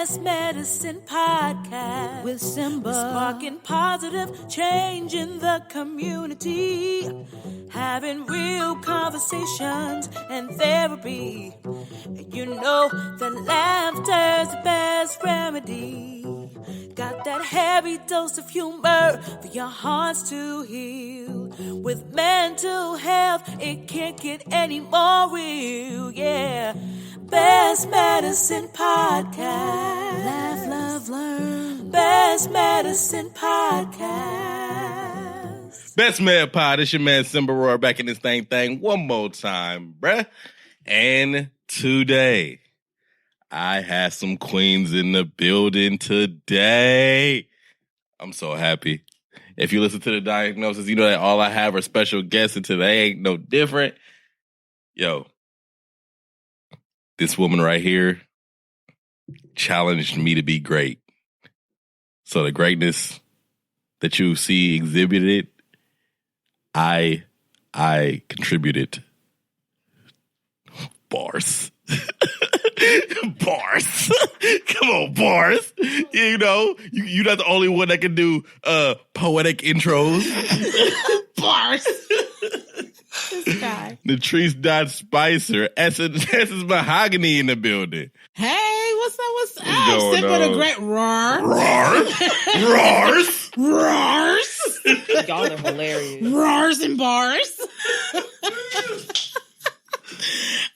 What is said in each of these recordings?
Best Medicine Podcast with Simba. We're sparking positive change in the community. Having real conversations and therapy. And you know that laughter's the best remedy. Got that heavy dose of humor for your hearts to heal. With mental health, it can't get any more real, yeah. Best Medicine Podcast. Laugh, love, learn. Best Medicine Podcast. Best Med Pod, it's your man Simba Roar back in this thing one more time, bruh. And today, I have some queens in the building today. I'm so happy. If you listen to the diagnosis, you know that all I have are special guests, and today ain't no different. Yo, this woman right here challenged me to be great. So the greatness that you see exhibited, I contributed. Bars. Bars. Come on, bars. You know, you're not the only one that can do poetic intros. Bars. This guy. Latrice Dot Spicer. Essence Mahogany in the building. Hey, what's up? Sipping a great roar. Roars. Roars. Y'all are hilarious. Roars and bars.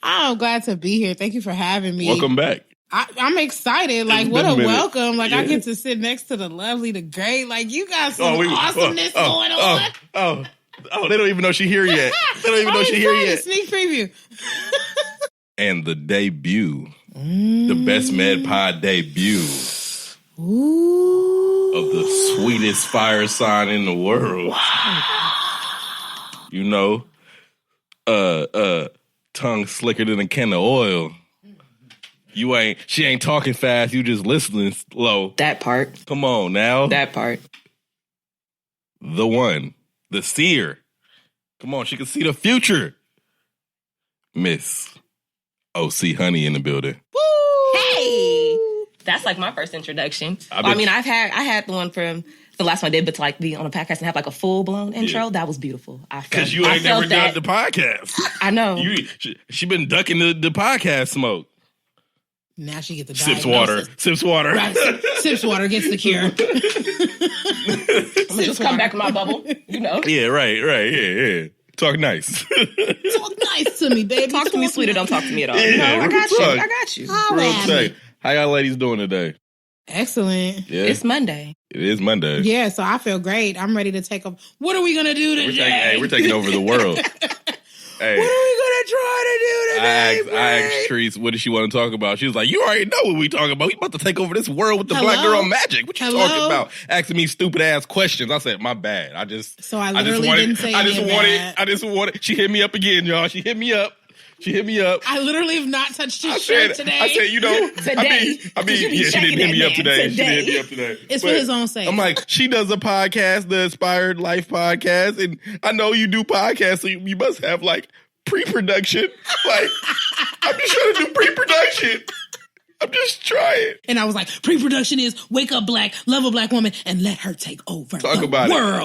I'm glad to be here. Thank you for having me. Welcome back. I'm excited. Like, what a welcome. Like, yeah. I get to sit next to the lovely, the great. Like, you got some awesomeness going on. Oh, they don't even know she's here yet. They don't even know she's here yet. Sneak preview. And the debut, the Best Med Pod debut of the sweetest fire sign in the world. Wow. You know, tongue slicker than a can of oil. She ain't talking fast, you just listening slow. That part. Come on now. That part. The one. The seer. Come on, she can see the future. Miss OC Honey in the building. Woo! Hey! That's like my first introduction. I had the one from the last one I did, but to like be on a podcast and have like a full-blown intro, that was beautiful. Because you ain't never done the podcast. I know. She been ducking the podcast smoke. Now she gets the Sips water. Right. Sips water gets the cure. I'm gonna just come back in my bubble, you know. Yeah, right, yeah. Talk nice. Talk nice to me, baby. Talk to me sweeter, don't talk to me at all. Yeah, I got you. Real tight. How y'all ladies doing today? Excellent. Yeah. It's Monday. It is Monday. Yeah, so I feel great. I'm ready to take up. What are we gonna do today? We're taking over the world. Hey. What are we gonna try to do today? I asked Treese, what did she want to talk about? She was like, you already know what we talking about. We about to take over this world with the Black Girl Magic. What you talking about? Asking me stupid ass questions. I said, my bad. I just wanted. She hit me up again, y'all. She hit me up. I literally have not touched his shirt today. I said, you know, today. She didn't hit me up today. It's for his own sake. I'm like, she does a podcast, the Inspired Life podcast, and I know you do podcasts, so you must have like pre-production. Like, I'm just trying to do pre-production. I'm just trying. And I was like, pre-production is wake up black, love a black woman, and let her take over the world.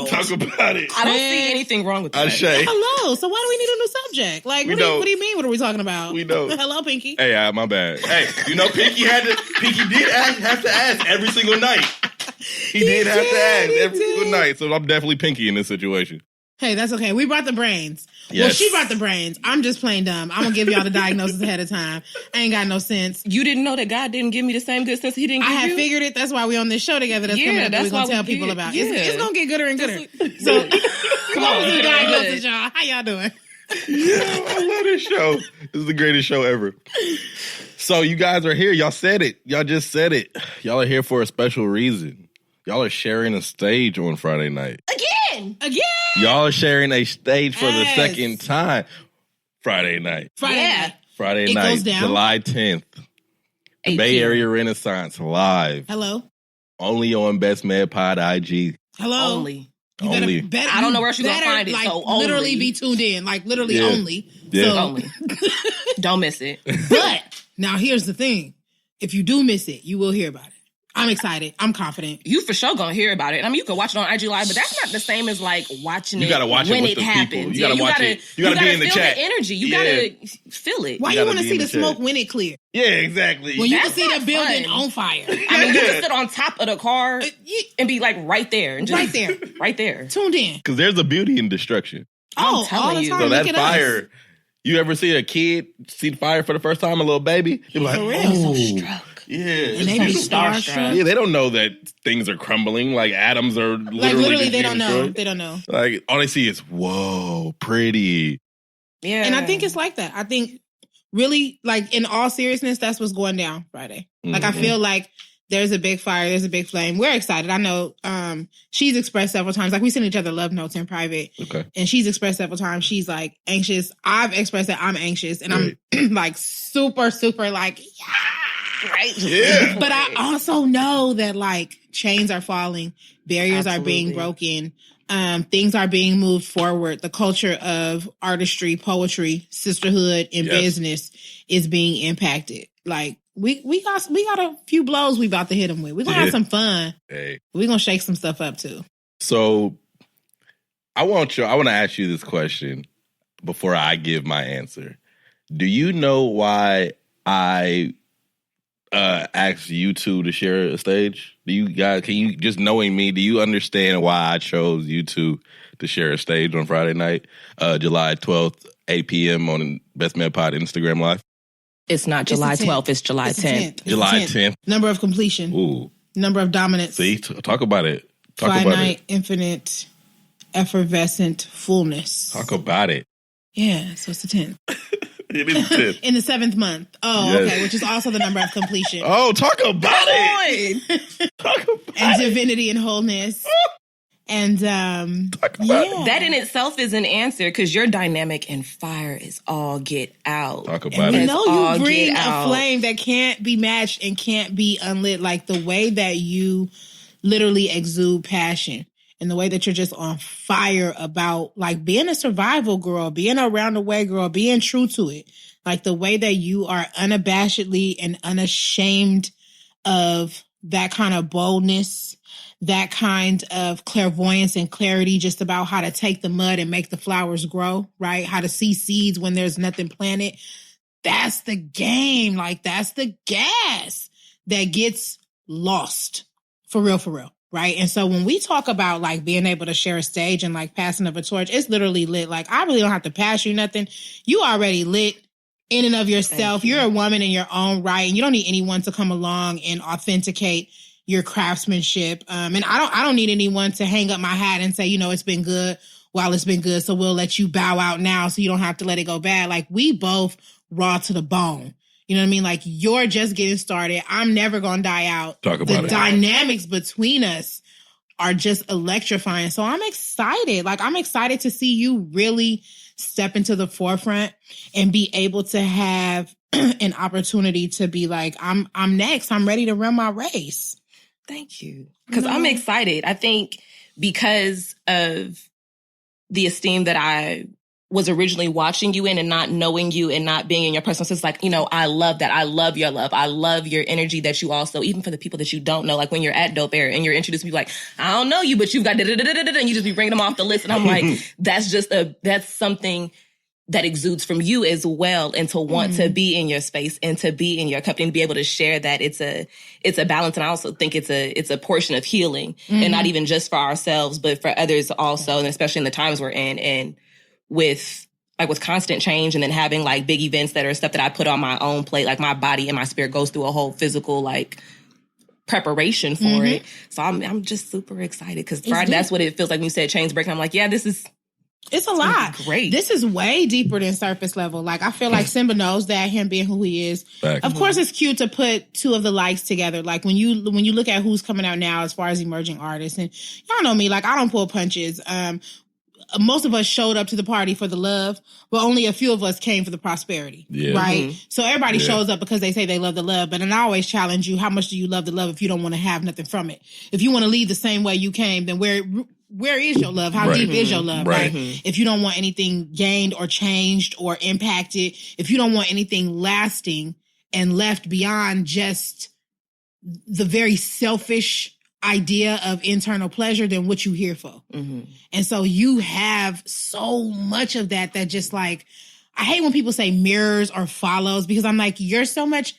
Talk about it. I don't see anything wrong with that. Hello. So why do we need a new subject? Like, what do you mean? What are we talking about? We know. Hello, Pinky. Hey, my bad. Hey, you know, Pinky did have to ask every single night. He did have to ask every single night. So I'm definitely Pinky in this situation. Hey, that's okay. We brought the brains. Yes. Well, she brought the brains. I'm just plain dumb. I'm going to give y'all the diagnosis ahead of time. I ain't got no sense. You didn't know that God didn't give me the same good sense he didn't give you? I had figured it. That's why we on this show together. That's coming up that we're going to tell people about. Yeah. It's going to get gooder and gooder. So, come on. The diagnosis, y'all. How y'all doing? Yeah, I love this show. This is the greatest show ever. So you guys are here. Y'all said it. Y'all just said it. Y'all are here for a special reason. Y'all are sharing a stage on Friday night. Again. Y'all are sharing a stage for the second time. Friday night. Friday night, goes down. July 10th. The Bay Area Renaissance live. Hello. Only on Best Med Pod IG. Hello. Only. I don't know where she's going to find it, like, so literally be tuned in. Like, literally only. Yeah. So, only. Don't miss it. But, now here's the thing. if you do miss it, you will hear about it. I'm excited. I'm confident. You for sure gonna hear about it. I mean, you can watch it on IG Live, but that's not the same as like watching it. You gotta watch when it with it the happens. people. You gotta watch it. You gotta be in the feel chat. The energy. You gotta feel it. Why you want to see the smoke when it clear? Yeah, exactly. When you can see the building on fire. I mean, you can sit on top of the car and be like right there. And just, right there. Tuned in. Because there's a beauty in destruction. Oh, all the time. So that fire. Us. You ever see a kid see the fire for the first time, a little baby? You're like, so struck. Yeah. And they be starstruck. Yeah, they don't know that things are crumbling. Like atoms are literally they don't know. They don't know. Like all they see is, whoa, pretty. Yeah. And I think it's like that. I think really, like in all seriousness, that's what's going down Friday. Like I feel like there's a big fire, there's a big flame. We're excited. I know she's expressed several times, like we send each other love notes in private. Okay. And she's expressed several times, she's like anxious. I've expressed that I'm anxious. And I'm like super, super like, yeah. Right. Yeah. But I also know that like chains are falling, barriers are being broken, things are being moved forward. The culture of artistry, poetry, sisterhood, and business is being impacted. Like we got a few blows we about to hit them with. We're gonna have some fun. Hey. We're gonna shake some stuff up too. So I want to ask you this question before I give my answer. Do you know why I asked you two to share a stage? Do you guys, can you, just knowing me, do you understand why I chose you two to share a stage on Friday night, July 12th, 8 p.m. on Best Man Pod Instagram Live? It's not July 12th, it's July 10th. July 10th. Number of completion. Ooh. Number of dominance. See, talk about it. Finite, infinite, effervescent fullness. Talk about it. Yeah, so it's the 10th. It is 10th. In the 7th month. Oh, yes. Okay, which is also the number of completion. Oh, talk about it. Talk about and divinity and wholeness. And that in itself is an answer because your dynamic and fire is all get out. Talk about it. You know you bring a flame that can't be matched and can't be unlit. Like the way that you literally exude passion. And the way that you're just on fire about like being a survival girl, being a round the way girl, being true to it. Like the way that you are unabashedly and unashamed of that kind of boldness, that kind of clairvoyance and clarity just about how to take the mud and make the flowers grow, right? How to see seeds when there's nothing planted. That's the game. Like that's the gas that gets lost. For real, for real. Right. And so when we talk about like being able to share a stage and like passing of a torch, it's literally lit. Like I really don't have to pass you nothing. You already lit in and of yourself. You're a woman in your own right. And you don't need anyone to come along and authenticate your craftsmanship. And I don't need anyone to hang up my hat and say, you know, it's been good while it's been good. So we'll let you bow out now so you don't have to let it go bad. Like we both raw to the bone. You know what I mean? Like, you're just getting started. I'm never going to die out. Talk about it. The dynamics between us are just electrifying. So I'm excited. Like, I'm excited to see you really step into the forefront and be able to have an opportunity to be like, I'm next. I'm ready to run my race. Thank you. Because I'm excited. I think because of the esteem that I was originally watching you in and not knowing you and not being in your personal sense, like, you know, I love that. I love your love. I love your energy that you also, even for the people that you don't know, like when you're at Dope Air and you're introduced to me like, I don't know you, but you've got da-da-da-da-da-da, and you just be bringing them off the list. And I'm like, that's something that exudes from you as well. And to want to be in your space and to be in your company and be able to share that, it's a balance. And I also think it's a portion of healing and not even just for ourselves, but for others also. And especially in the times we're in, and with constant change, and then having like big events that are stuff that I put on my own plate, like my body and my spirit goes through a whole physical like preparation for it. So I'm just super excited because Friday, that's what it feels like when you said chains breaking. I'm like, yeah, it's a lot. Great. This is way deeper than surface level. Like, I feel like Simba knows that, him being who he is. Back. Of course, it's cute to put two of the likes together. Like, when you look at who's coming out now as far as emerging artists, and y'all know me, like, I don't pull punches. Most of us showed up to the party for the love, but only a few of us came for the prosperity, right? So everybody shows up because they say they love the love, but then I always challenge you, how much do you love the love if you don't want to have nothing from it? If you want to leave the same way you came, then where is your love? How deep is your love, right? If you don't want anything gained or changed or impacted, if you don't want anything lasting, and left beyond just the very selfish idea of internal pleasure than what you here for. Mm-hmm. And so you have so much of that just like, I hate when people say mirrors or follows, because I'm like, you're so much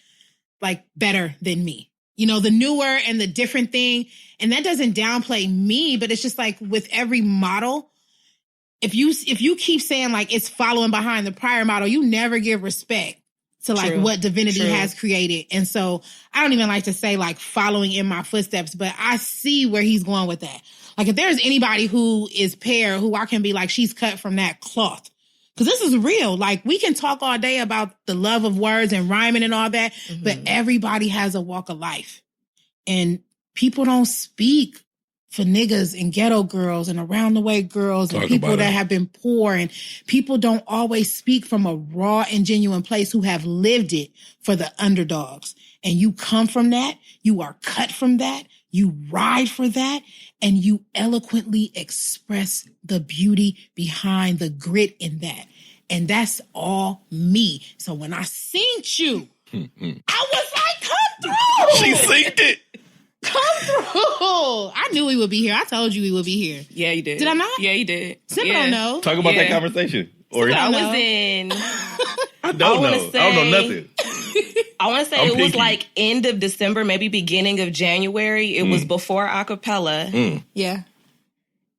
like better than me. You know, the newer and the different thing. And that doesn't downplay me, but it's just like with every model, if you keep saying like it's following behind the prior model, you never give respect to like what divinity has created. And so I don't even like to say like following in my footsteps, but I see where he's going with that. Like if there's anybody who is paired, who I can be like, she's cut from that cloth. Because this is real. Like we can talk all day about the love of words and rhyming and all that, but everybody has a walk of life. And people don't speak for niggas and ghetto girls and around the way girls and people that have been poor, and people don't always speak from a raw and genuine place who have lived it for the underdogs. And you come from that, you are cut from that, you ride for that, and you eloquently express the beauty behind the grit in that. And that's all me. So when I synced you, I was like, come through. She synced it. Come through. I knew he would be here. I told you he would be here. Yeah, you did. Did I not? Yeah, you did. Simba don't know. Talk about that conversation. Or I was in... I don't know nothing. I want to say it was like end of December, maybe beginning of January. It was before acapella. Yeah.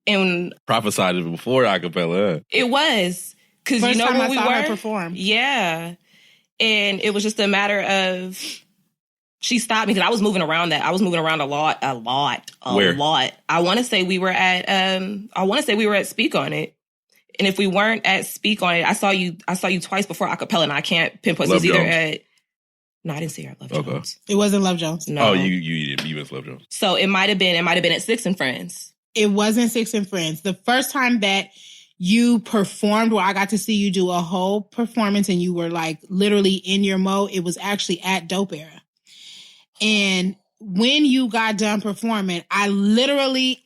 And prophesied it before acapella. Huh? It was. Because you know where we were? Perform. Yeah. And it was just a matter of... She stopped me because I was moving around that. I was moving around a lot. Where? I want to say we were at Speak On It. And if we weren't at Speak On It, I saw you twice before acapella, and I can't pinpoint. So it was either at... No, I didn't see her at Love Jones. It wasn't Love Jones. No. Oh, you went Love Jones. So it might have been at Six and Friends. It wasn't Six and Friends. The first time that you performed, where I got to see you do a whole performance and you were like literally in your mode, it was actually at Dope Era. And when you got done performing, I literally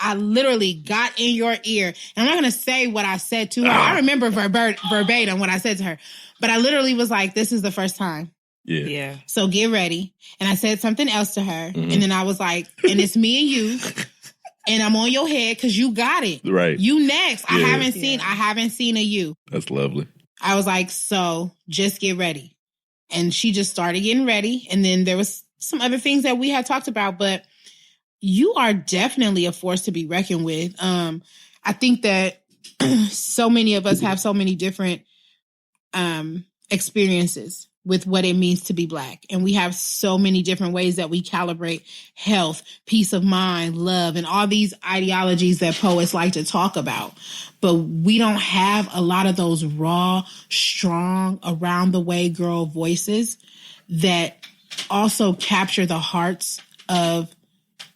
got in your ear. And I'm not going to say what I said to her. I remember verbatim what I said to her. But I literally was like, this is the first time. Yeah. So get ready. And I said something else to her. Mm-hmm. And then I was like, and it's me and you. And I'm on your head because you got it. Right. You next. Yeah. I haven't seen a you. That's lovely. I was like, so just get ready. And she just started getting ready. And then there was some other things that we had talked about, but you are definitely a force to be reckoned with. I think that so many of us have so many different experiences with what it means to be Black. And we have so many different ways that we calibrate health, peace of mind, love, and all these ideologies that poets like to talk about. But we don't have a lot of those raw, strong, around the way girl voices that also capture the hearts of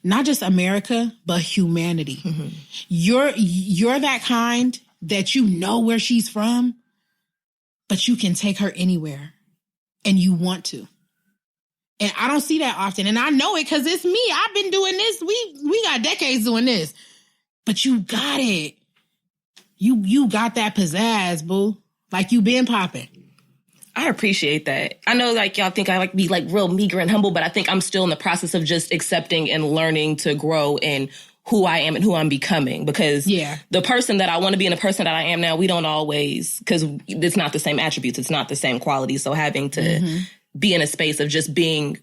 not just America, but humanity. Mm-hmm. You're that kind that you know where she's from, but you can take her anywhere. And you want to. And I don't see that often. And I know it because it's me. I've been doing this. We got decades doing this. But you got it. You got that pizzazz, boo. Like you been popping. I appreciate that. I know like y'all think I like be like real meager and humble, but I think I'm still in the process of just accepting and learning to grow in who I am and who I'm becoming, because the person that I want to be and the person that I am now, we don't always, because it's not the same attributes. It's not the same qualities. So having to be in a space of just being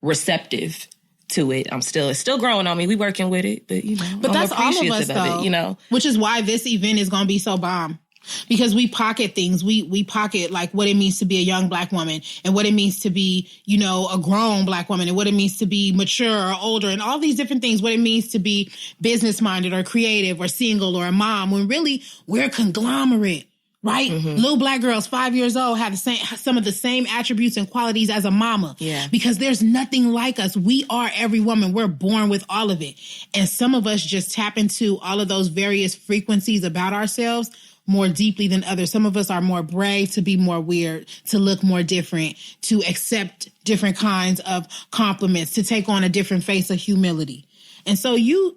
receptive to it, it's still growing on me. We working with it, but but that's all of us though, it, which is why this event is going to be so bomb. Because we pocket things. We pocket like what it means to be a young Black woman and what it means to be, a grown Black woman and what it means to be mature or older and all these different things, what it means to be business minded or creative or single or a mom, when really we're a conglomerate, right? Mm-hmm. Little Black girls, 5 years old, have some of the same attributes and qualities as a mama. Yeah. Because there's nothing like us. We are every woman. We're born with all of it. And some of us just tap into all of those various frequencies about ourselves more deeply than others. Some of us are more brave to be more weird, to look more different, to accept different kinds of compliments, to take on a different face of humility. And so you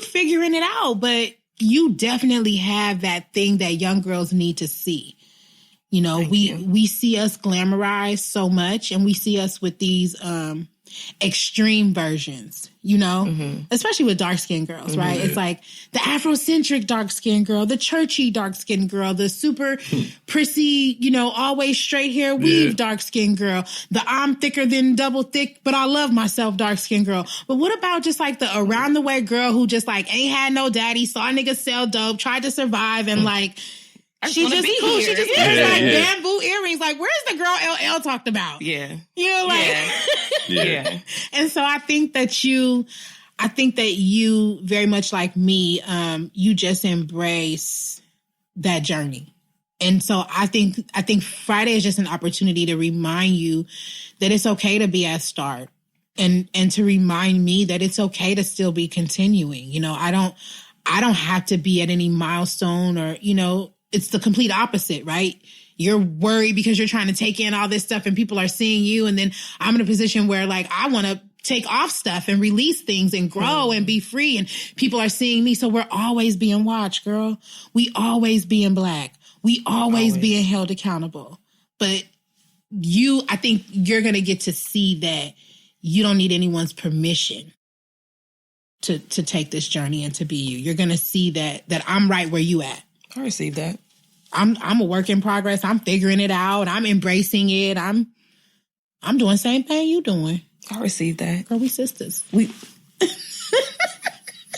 figuring it out, but you definitely have that thing that young girls need to see. You know, we see us glamorized so much, and we see us with these extreme versions, you know, especially with dark-skinned girls, right? It's like the Afrocentric dark-skinned girl, the churchy dark-skinned girl, the super prissy, you know, always straight hair weave dark-skinned girl, the I'm thicker than double thick, but I love myself dark-skinned girl. But what about just like the around-the-way girl who just like ain't had no daddy, saw niggas sell dope, tried to survive, and like, she just cool. Here. She just wears like bamboo earrings. Like, where's the girl LL talked about? Yeah. You know, like, Yeah. And so I think that you very much like me, you just embrace that journey. And so I think Friday is just an opportunity to remind you that it's okay to be at start, and to remind me that it's okay to still be continuing. You know, I don't have to be at any milestone, or, you know, it's the complete opposite, right? You're worried because you're trying to take in all this stuff and people are seeing you. And then I'm in a position where like, I want to take off stuff and release things and grow and be free. And people are seeing me. So we're always being watched, girl. We always being Black. We always being held accountable. But I think you're going to get to see that you don't need anyone's permission to take this journey and to be you. You're going to see that I'm right where you at. I received that. I'm a work in progress. I'm figuring it out. I'm embracing it. I'm doing the same thing you doing. I received that. Girl, we sisters. We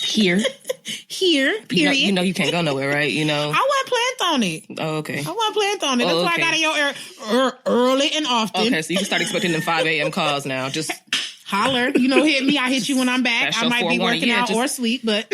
here. Period. You know you can't go nowhere, right? You know. I wasn't planned on it. Oh, okay. I wasn't planned on it. That's why I got in your ear early and often. Okay, so you can start expecting them 5 a.m. calls now. Just holler. You know, hit me. I hit you when I'm back. I might be working out or asleep, but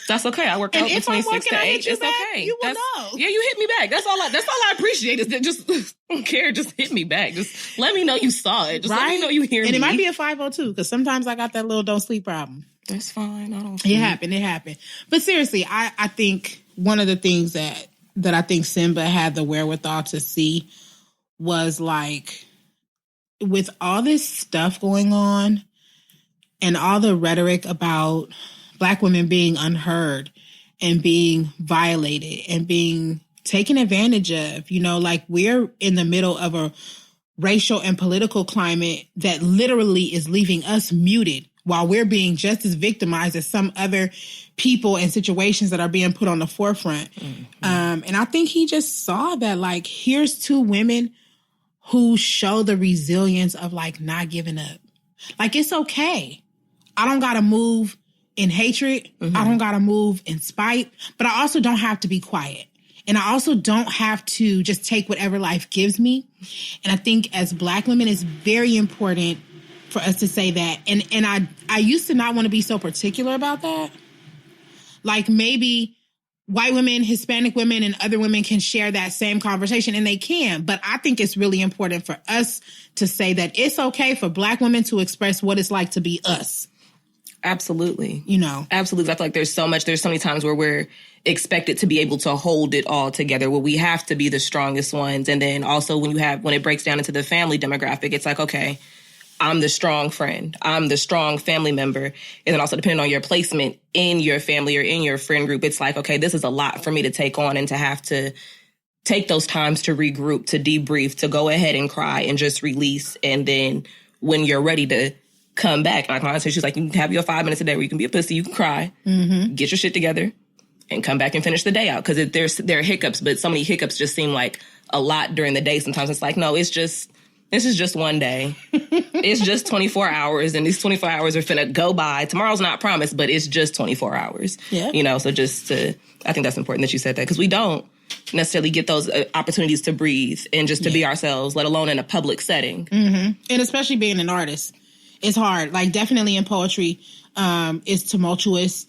that's okay. I work out between 6 to 8. It's okay. You will know. Yeah, you hit me back. That's all I appreciate is that just don't care. Just hit me back. Just let me know you saw it. Just let me know you hear me. And it might be a 502 because sometimes I got that little don't sleep problem. That's fine. I don't. It happened. But seriously, I think one of the things that I think Simba had the wherewithal to see was like, with all this stuff going on and all the rhetoric about Black women being unheard and being violated and being taken advantage of, you know, like we're in the middle of a racial and political climate that literally is leaving us muted while we're being just as victimized as some other people and situations that are being put on the forefront. Mm-hmm. And I think he just saw that, like, here's two women who show the resilience of like not giving up. Like, it's okay. I don't got to move in hatred. Mm-hmm. I don't got to move in spite, but I also don't have to be quiet. And I also don't have to just take whatever life gives me. And I think as Black women, it's very important for us to say that. And I used to not want to be so particular about that. Like, maybe white women, Hispanic women, and other women can share that same conversation, and they can. But I think it's really important for us to say that it's okay for Black women to express what it's like to be us. Absolutely. You know? Absolutely. I feel like there's so many times where we're expected to be able to hold it all together, where we have to be the strongest ones. And then also when it breaks down into the family demographic, it's like, okay, I'm the strong friend. I'm the strong family member. And then also depending on your placement in your family or in your friend group, it's like, okay, this is a lot for me to take on and to have to take those times to regroup, to debrief, to go ahead and cry and just release. And then when you're ready to come back, like my sister, she's like, you can have your 5 minutes a day where you can be a pussy, you can cry, get your shit together, and come back and finish the day out. Because there are hiccups, but so many hiccups just seem like a lot during the day. Sometimes it's like, no, this is just one day. It's just 24 hours, and these 24 hours are finna go by. Tomorrow's not promised, but it's just 24 hours. Yeah. You know, so I think that's important that you said that, because we don't necessarily get those opportunities to breathe and just to be ourselves, let alone in a public setting. Mm-hmm. And especially being an artist. It's hard. Like, definitely in poetry, it's tumultuous.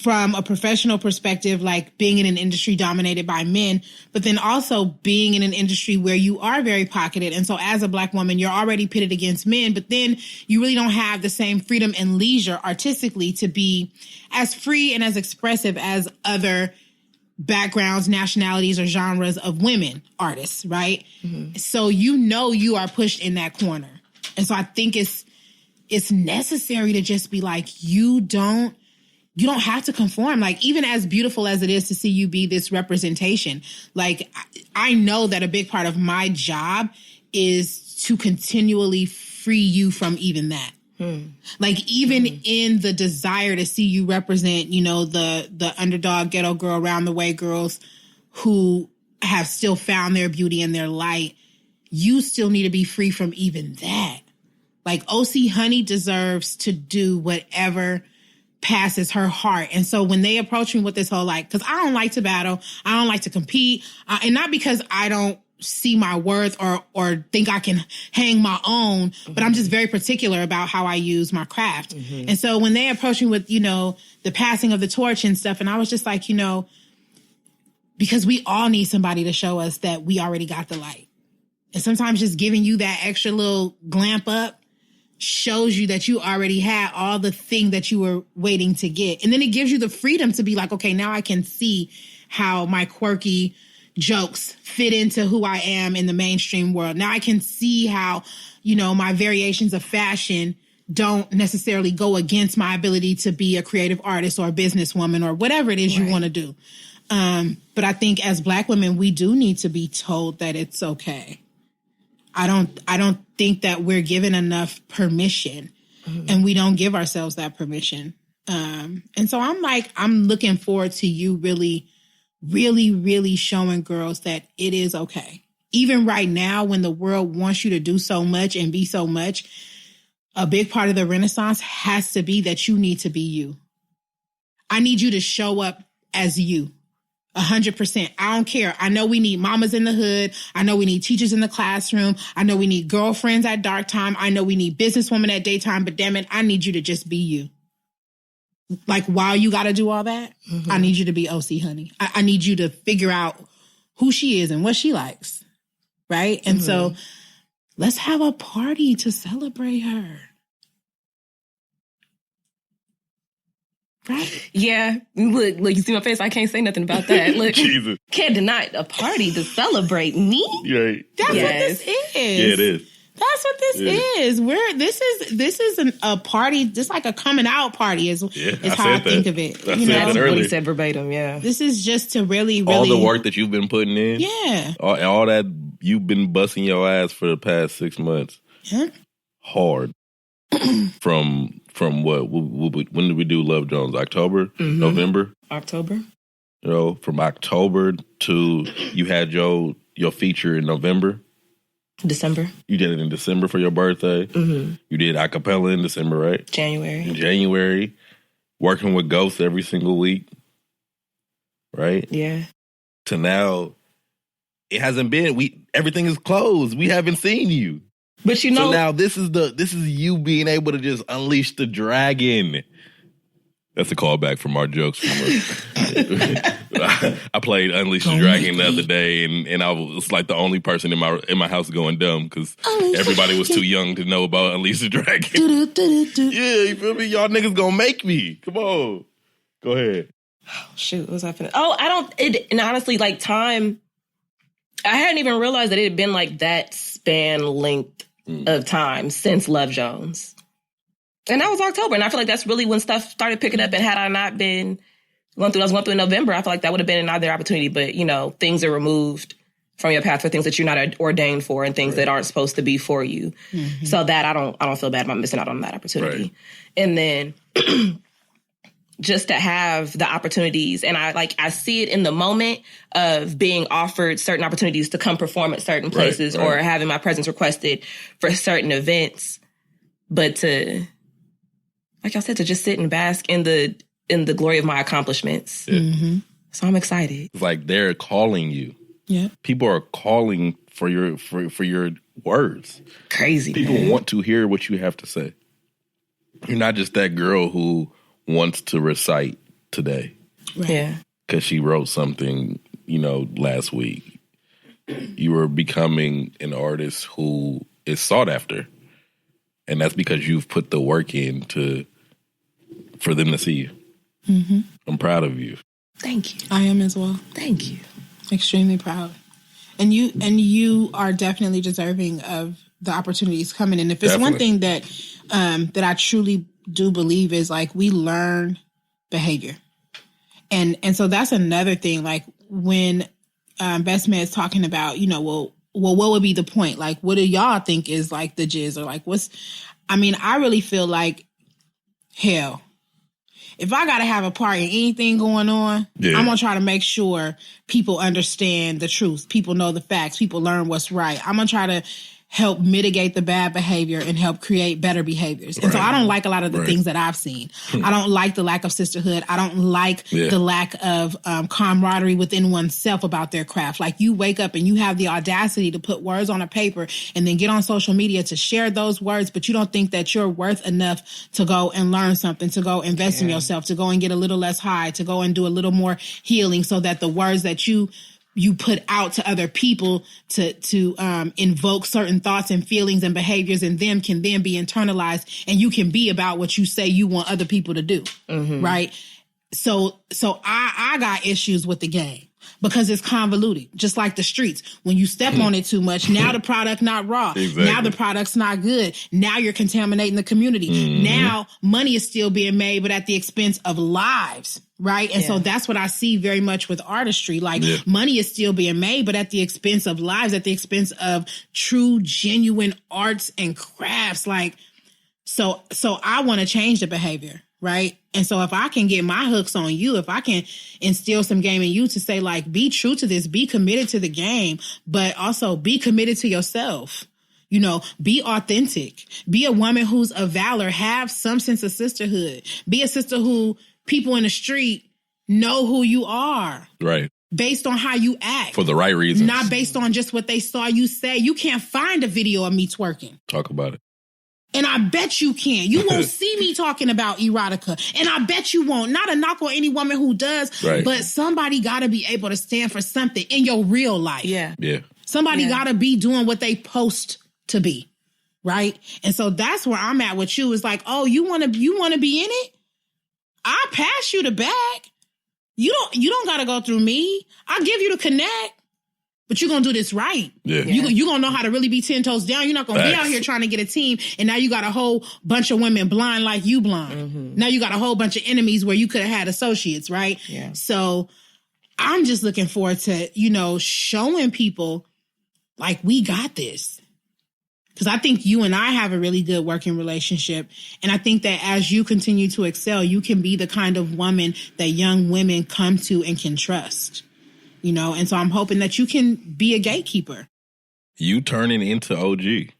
From a professional perspective, like being in an industry dominated by men, but then also being in an industry where you are very pocketed. And so as a Black woman, you're already pitted against men, but then you really don't have the same freedom and leisure artistically to be as free and as expressive as other backgrounds, nationalities, or genres of women artists, right? Mm-hmm. So you are pushed in that corner. And so I think it's necessary to just be like, you don't you don't have to conform. Like, even as beautiful as it is to see you be this representation, like, I know that a big part of my job is to continually free you from even that. Like, even in the desire to see you represent, you know, the underdog ghetto girl, round the way girls who have still found their beauty and their light, you still need to be free from even that. Like, OC Honey deserves to do whatever passes her heart. And so when they approach me with this whole, like, because I don't like to battle, I don't like to compete, and not because I don't see my worth or think I can hang my own, but I'm just very particular about how I use my craft. And so when they approach me with, you know, the passing of the torch and stuff, and I was just like, you know, because we all need somebody to show us that we already got the light. And sometimes just giving you that extra little glamp up shows you that you already had all the thing that you were waiting to get. And then it gives you the freedom to be like, okay, now I can see how my quirky jokes fit into who I am in the mainstream world. Now I can see how, you know, my variations of fashion don't necessarily go against my ability to be a creative artist or a businesswoman or whatever it is you want to do. But I think as Black women, we do need to be told that it's okay. I don't think that we're given enough permission, and we don't give ourselves that permission. And so I'm looking forward to you really, really, really showing girls that it is okay. Even right now, when the world wants you to do so much and be so much, a big part of the Renaissance has to be that you need to be you. I need you to show up as you. 100%. I don't care. I know we need mamas in the hood. I know we need teachers in the classroom. I know we need girlfriends at dark time. I know we need businesswomen at daytime, but damn it, I need you to just be you. Like, while you got to do all that, I need you to be OC Honey. I need you to figure out who she is and what she likes. Right? And so let's have a party to celebrate her. Right? Yeah. Look, you see my face? I can't say nothing about that. Look, Jesus. can't deny a party to celebrate me. Right. That's what this is. Yeah, it is. That's what this is. This is a party, just like a coming out party is how I think of it. You know, That's what he said verbatim, yeah. This is just to really, really... all the work that you've been putting in. Yeah. All that you've been busting your ass for the past 6 months. Yeah. Hard. From what? When did we do Love Jones? October? November? October. You know, from October to you had your feature in November. December. You did it in December for your birthday. You did acapella in December, right? January. In January. Working with Ghost every single week. Right? Yeah. To now, it hasn't been. Everything is closed. We haven't seen you. But you know, so now this is you being able to just unleash the dragon. That's a callback from our jokes. I played Unleash the Dragon the other day, and I was like the only person in my house going dumb because everybody was too young to know about Unleash the Dragon. Yeah, you feel me? Y'all niggas gonna make me. Come on, go ahead. Oh, shoot, what's happening? And honestly, like, time, I hadn't even realized that it had been like that span length of time since Love Jones. And that was October. And I feel like that's really when stuff started picking up. And had I not been going through in November, I feel like that would have been another opportunity. But, you know, things are removed from your path for things that you're not ordained for and things that aren't supposed to be for you. So that I don't feel bad about missing out on that opportunity. Right. And then just to have the opportunities, and I see it in the moment of being offered certain opportunities to come perform at certain places or having my presence requested for certain events. But to, like I said, to just sit and bask in the glory of my accomplishments. Yeah. So I'm excited. It's like they're calling you. Yeah. People are calling for your words. Crazy. People want to hear what you have to say. You're not just that girl who wants to recite today. Right. Yeah. Because she wrote something, last week. You are becoming an artist who is sought after. And that's because you've put the work in for them to see you. Mm-hmm. I'm proud of you. Thank you. I am as well. Thank you. Extremely proud. And you are definitely deserving of the opportunities coming. And if it's one thing that I truly do believe is, like, we learn behavior. And so that's another thing. Like when Best Man is talking about, well, what would be the point? Like, what do y'all think is like the jizz, or like I really feel like, hell, if I got to have a part in anything going on, I'm going to try to make sure people understand the truth. People know the facts. People learn what's right. I'm going to try to help mitigate the bad behavior and help create better behaviors. And so I don't like a lot of the things that I've seen. I don't like the lack of sisterhood. I don't like the lack of camaraderie within oneself about their craft. Like, you wake up and you have the audacity to put words on a paper and then get on social media to share those words, but you don't think that you're worth enough to go and learn something, to go invest in yourself, to go and get a little less high, to go and do a little more healing, so that the words that you put out to other people to invoke certain thoughts and feelings and behaviors in them can then be internalized, and you can be about what you say you want other people to do. Right? So I got issues with the game because it's convoluted, just like the streets. When you step on it too much, now the product not raw. Exactly. Now the product's not good. Now you're contaminating the community. Now money is still being made, but at the expense of lives. Right. And so that's what I see very much with artistry. Like, money is still being made, but at the expense of lives, at the expense of true, genuine arts and crafts. Like, so I want to change the behavior. Right. And so if I can get my hooks on you, if I can instill some game in you to say, like, be true to this, be committed to the game, but also be committed to yourself. Be authentic, be a woman who's of valor, have some sense of sisterhood, be a sister who people in the street know who you are. Right. Based on how you act. For the right reasons. Not based on just what they saw you say. You can't find a video of me twerking. Talk about it. And I bet you can. You won't see me talking about erotica. And I bet you won't. Not a knock on any woman who does, but somebody got to be able to stand for something in your real life. Yeah. Somebody got to be doing what they post to be. Right? And so that's where I'm at with you. It's like, oh, you want to be in it? I'll pass you the bag. You don't got to go through me. I'll give you the connect, but you're going to do this right. Yeah. You're going to know how to really be 10 toes down. You're not going to be out here trying to get a team. And now you got a whole bunch of women blind like you blind. Now you got a whole bunch of enemies where you could have had associates, right? Yeah. So I'm just looking forward to, showing people like, we got this. Because I think you and I have a really good working relationship. And I think that as you continue to excel, you can be the kind of woman that young women come to and can trust. And so I'm hoping that you can be a gatekeeper. You turning into OG.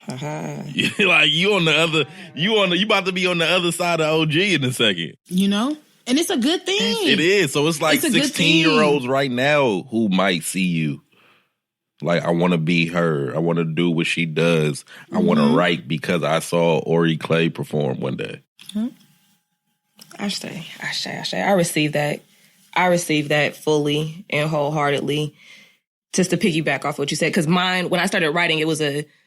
Like, you about to be on the other side of OG in a second. And it's a good thing. It is. So it's like 16-year-olds right now who might see you. Like, I want to be her. I want to do what she does. I want to write because I saw Ori Cle perform one day. I receive that. I receive that fully and wholeheartedly. Just to piggyback off what you said, because mine, when I started writing, it was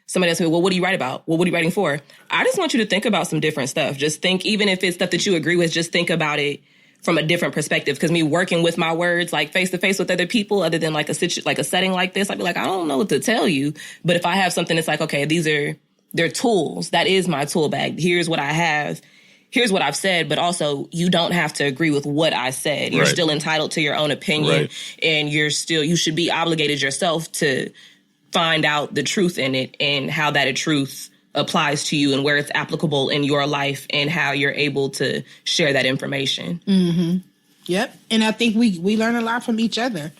somebody asked me, well, what do you write about? Well, what are you writing for? I just want you to think about some different stuff. Just think, even if it's stuff that you agree with, just think about it from a different perspective. Because me working with my words, like face to face with other people, other than like a setting like this, I'd be like, I don't know what to tell you. But if I have something that's like, okay, they're tools. That is my tool bag. Here's what I have. Here's what I've said. But also, you don't have to agree with what I said. You're still entitled to your own opinion, and you should be obligated yourself to find out the truth in it and how that truth applies to you and where it's applicable in your life and how you're able to share that information. Mm-hmm. Yep. And I think we learn a lot from each other.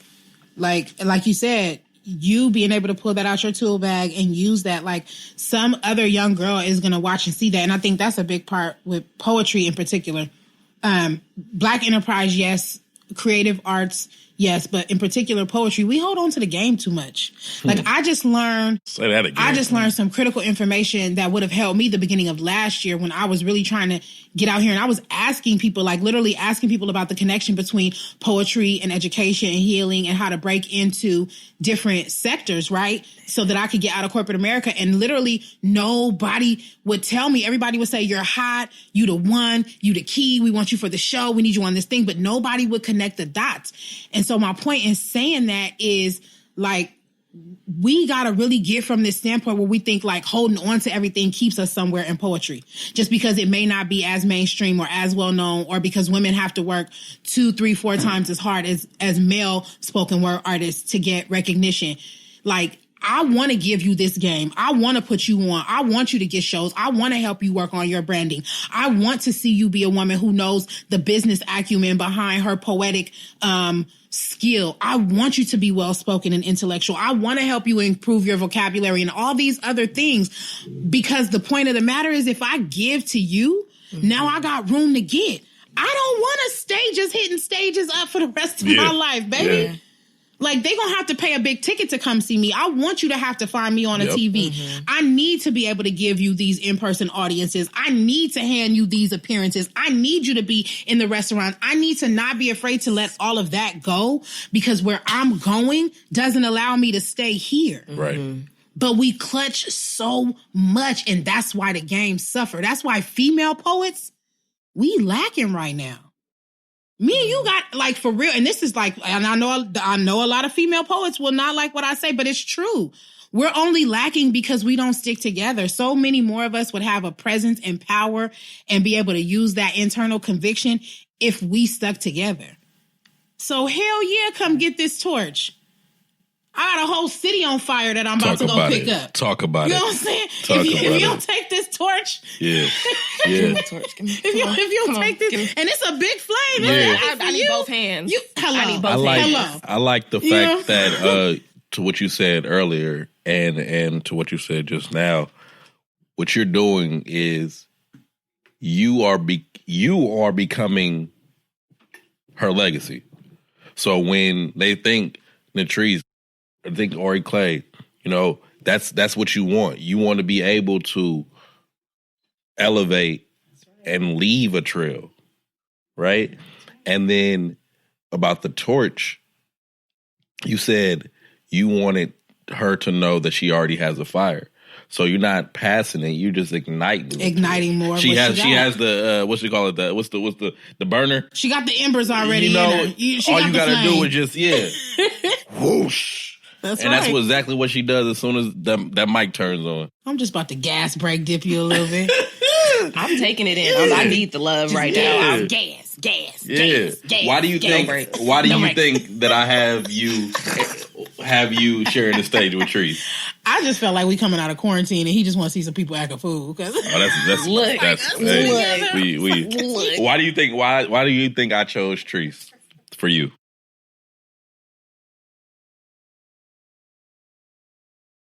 Like you said, you being able to pull that out your tool bag and use that, like, some other young girl is going to watch and see that. And I think that's a big part with poetry in particular. Black enterprise, yes. Creative arts, yes, but in particular poetry, we hold on to the game too much. Like, I just learned some critical information that would have helped me the beginning of last year when I was really trying to get out here, and I was asking people, like literally asking people about the connection between poetry and education and healing and how to break into different sectors, right? So that I could get out of corporate America. And literally nobody would tell me. Everybody would say, you're hot, you the one, you the key, we want you for the show, we need you on this thing, but nobody would connect the dots. And so my point in saying that is, like, we got to really get from this standpoint where we think like holding on to everything keeps us somewhere in poetry, just because it may not be as mainstream or as well known, or because women have to work 2, 3, 4 times as hard as male spoken word artists to get recognition. Like, I want to give you this game. I want to put you on. I want you to get shows. I want to help you work on your branding. I want to see you be a woman who knows the business acumen behind her poetic skill. I want you to be well-spoken and intellectual. I want to help you improve your vocabulary and all these other things, because the point of the matter is, if I give to you, now I got room to get. I don't want to stay just hitting stages up for the rest of my life, baby. Yeah. Like, they gonna have to pay a big ticket to come see me. I want you to have to find me on a TV. I need to be able to give you these in-person audiences. I need to hand you these appearances. I need you to be in the restaurant. I need to not be afraid to let all of that go, because where I'm going doesn't allow me to stay here. Right. But we clutch so much, and that's why the game suffer. That's why female poets, we lacking right now. Me and you got, like, for real, and this is like, and I know a lot of female poets will not like what I say, but it's true. We're only lacking because we don't stick together. So many more of us would have a presence and power and be able to use that internal conviction if we stuck together. So hell yeah, come get this torch. I got a whole city on fire that I'm about to go pick up. Talk about it. You know what I'm saying? If you don't take this torch, if you don't take this, and it's a big flame. I need both hands. I need both hands. I like the fact that to what you said earlier and to what you said just now, what you're doing is you are becoming her legacy. So when they think Latrice, I think Ori Cle, that's what you want. You want to be able to elevate and leave a trail, right? And then about the torch, you said you wanted her to know that she already has a fire. So you're not passing it, you're just igniting more. She has the what you call it, what's the burner? She got the embers already in her. All you gotta do is just whoosh. That's and that's exactly what she does as soon as that mic turns on. I'm just about to gas break dip you a little bit. I'm taking it in. I need the love right now. I'm gas. Why do you think that I have you sharing the stage with Trees? I just felt like we coming out of quarantine and he just want to see some people act a fool. Why do you think I chose Trees for you?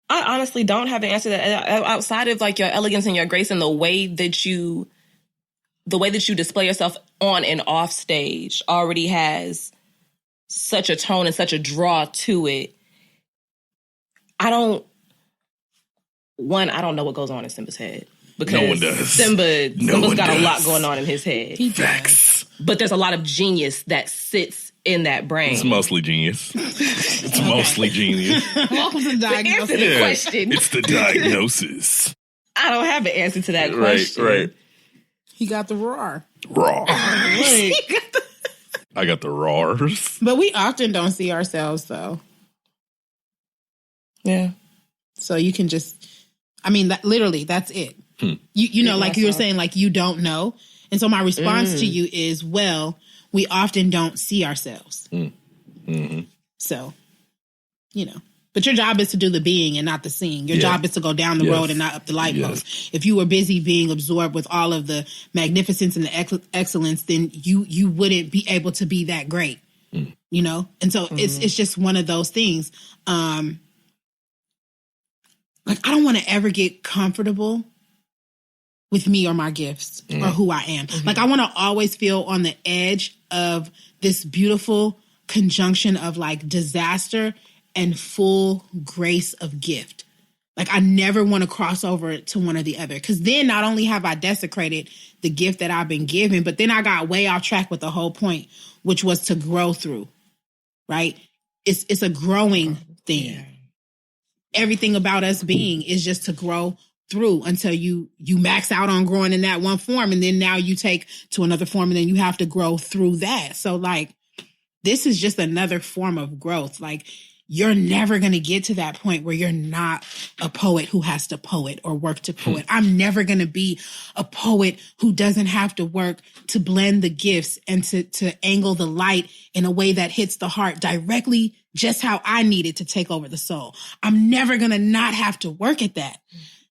I honestly don't have an answer to that outside of like your elegance and your grace and the way that you display yourself on and off stage already has such a tone and such a draw to it. I don't know what goes on in Simba's head. Because no one does. Simba's got a lot going on in his head. Facts. But there's a lot of genius that sits in that brain. It's mostly genius. It's mostly genius. Welcome to the diagnosis. Answer the question. It's the diagnosis. I don't have an answer to that question. Right. He got the roar. I got the roars. But we often don't see ourselves, though. Yeah. So you can just, literally, that's it. You know, like you were saying, like you don't know. And so my response to you is, well, we often don't see ourselves. Mm-hmm. So, but your job is to do the being and not the seeing. Your job is to go down the road and not up the light post. If you were busy being absorbed with all of the magnificence and the excellence, then you wouldn't be able to be that great, And so it's just one of those things. Like, I don't want to ever get comfortable with me or my gifts or who I am. Like, I want to always feel on the edge of this beautiful conjunction of like disaster and full grace of gift. Like, I never want to cross over to one or the other, because then not only have I desecrated the gift that I've been given, but then I got way off track with the whole point, which was to grow through, right? It's a growing thing. Yeah. Everything about us being is just to grow through until you max out on growing in that one form. And then now you take to another form and then you have to grow through that. So like, this is just another form of growth. Like, you're never going to get to that point where you're not a poet who has to poet or work to poet. I'm never going to be a poet who doesn't have to work to blend the gifts and to angle the light in a way that hits the heart directly just how I need it to take over the soul. I'm never going to not have to work at that.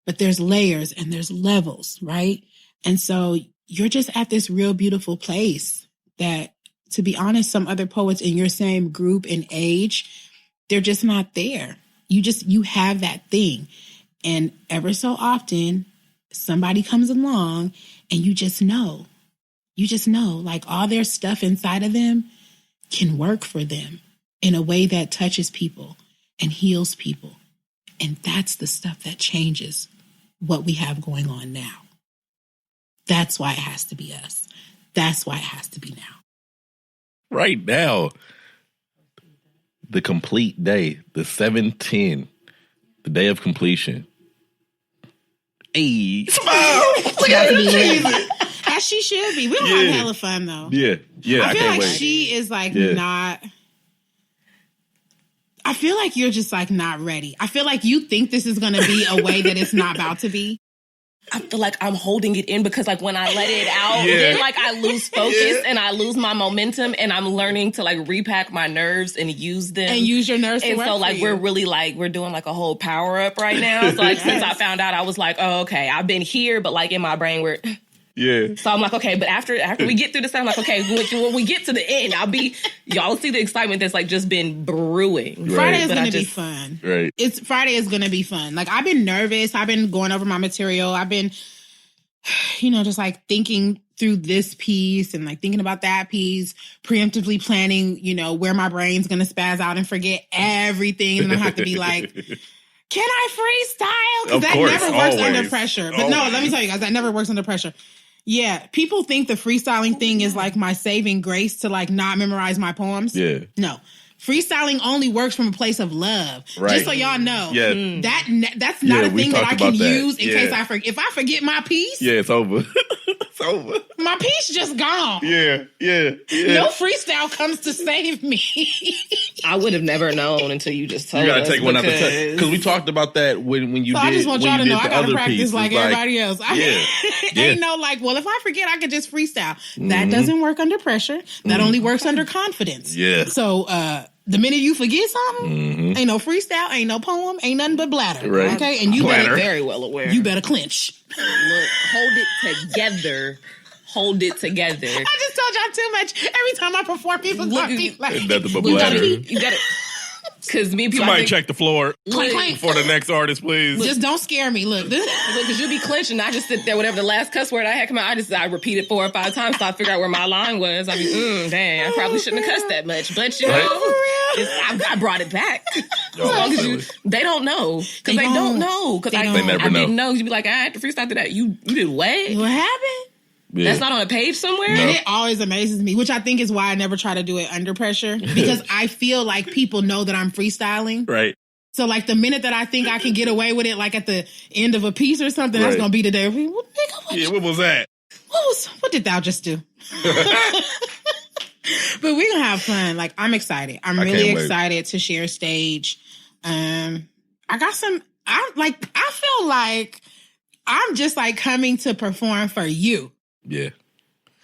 But there's layers and there's levels, right? And so you're just at this real beautiful place that, to be honest, some other poets in your same group and age, they're just not there. You have that thing. And ever so often, somebody comes along and you just know, like all their stuff inside of them can work for them in a way that touches people and heals people. And that's the stuff that changes what we have going on now. That's why it has to be us. That's why it has to be now. Right now, the complete day, the 7/10, the day of completion. Hey, smile! Look at her. As she should be. We don't have hella fun though. Yeah. I feel can't like wait. she is like not. I feel like you're just like not ready. I feel like you think this is going to be a way that it's not about to be. I feel like I'm holding it in because like when I let it out, then like I lose focus and I lose my momentum, and I'm learning to like repack my nerves and use them. And use your nerves to and work so like for you. we're really like we're doing like a whole power up right now. So like since I found out, I was like, oh, okay, I've been here, but like in my brain we're So I'm like, okay, but after we get through this, I'm like, okay, when we get to the end, y'all see the excitement that's like just been brewing. Right. Friday is going to be fun. Right. Friday is going to be fun. Like I've been nervous. I've been going over my material. I've been, just like thinking through this piece and like thinking about that piece, preemptively planning, where my brain's going to spaz out and forget everything. And I have to be like, can I freestyle? Because that never works under pressure. But no, let me tell you guys, that never works under pressure. Yeah, people think the freestyling thing is like my saving grace to like not memorize my poems. Yeah. No. Freestyling only works from a place of love. Right. Just so y'all know. Yeah. That's not a thing that I can use in case Yeah. I forget. If I forget my piece, Yeah, it's over. It's over. my piece just gone. Yeah. No freestyle comes to save me. I would have never known until you just told You gotta us take one out the cut. Because we talked about that when you So did. I just want y'all to know I gotta practice piece. like everybody else. Ain't no like, well, if I forget, I could just freestyle. That doesn't work under pressure. That only works under confidence. Yeah. So the minute you forget something, ain't no freestyle, ain't no poem, ain't nothing but bladder. Right. Okay, and you Bladder. very well aware. You better clinch. Look, hold it together. Hold it together. I just told y'all too much. Every time I perform, people gonna be like, Nothing but You gotta, bladder. you gotta, because me, people, Somebody I think, check the floor clank, clank. for the next artist, please. Just don't scare me. Look, because you be clenching. I just sit there, whatever the last cuss word I had come out, I repeat it 4 or 5 times so I figure out where my line was. I be, dang, I probably shouldn't have cussed that much. But you know, I brought it back. As long as they don't know. Because they don't know. Because I didn't know. You'd be like, I had to freestyle to that. You did what? what happened? Yeah. That's not on a page somewhere? And it always amazes me, which I think is why I never try to do it under pressure, because I feel like people know that I'm freestyling. Right. So like the minute that I think I can get away with it, like at the end of a piece or something, that's going to be the day. What was that? What did thou just do? But we're going to have fun. Like, I'm excited. I'm really excited to share stage. I feel like I'm just like coming to perform for you. Yeah.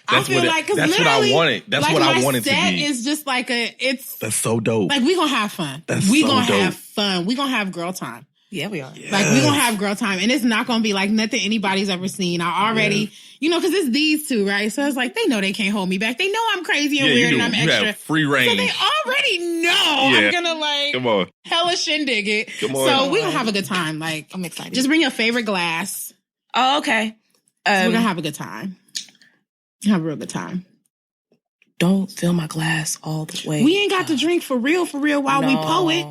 I feel like, because that's what I wanted. That's like what I wanted to be. My set is just like that's so dope. Like, we're going to have fun. We're going to have fun. We're going to have girl time. Yeah, we are. Like, we're going to have girl time. And it's not going to be like nothing anybody's ever seen. I already, because it's these two, right? So it's like, they know they can't hold me back. They know I'm crazy and weird and I'm extra. Have free range. So they already know I'm going to like, come on, hella shindig it. Come on. So we're going to have a good time. Like, I'm excited. Just bring your favorite glass. Oh, okay. We're going to have a good time. Have a real good time. Don't fill my glass all the way. We ain't got to drink for real while we poet.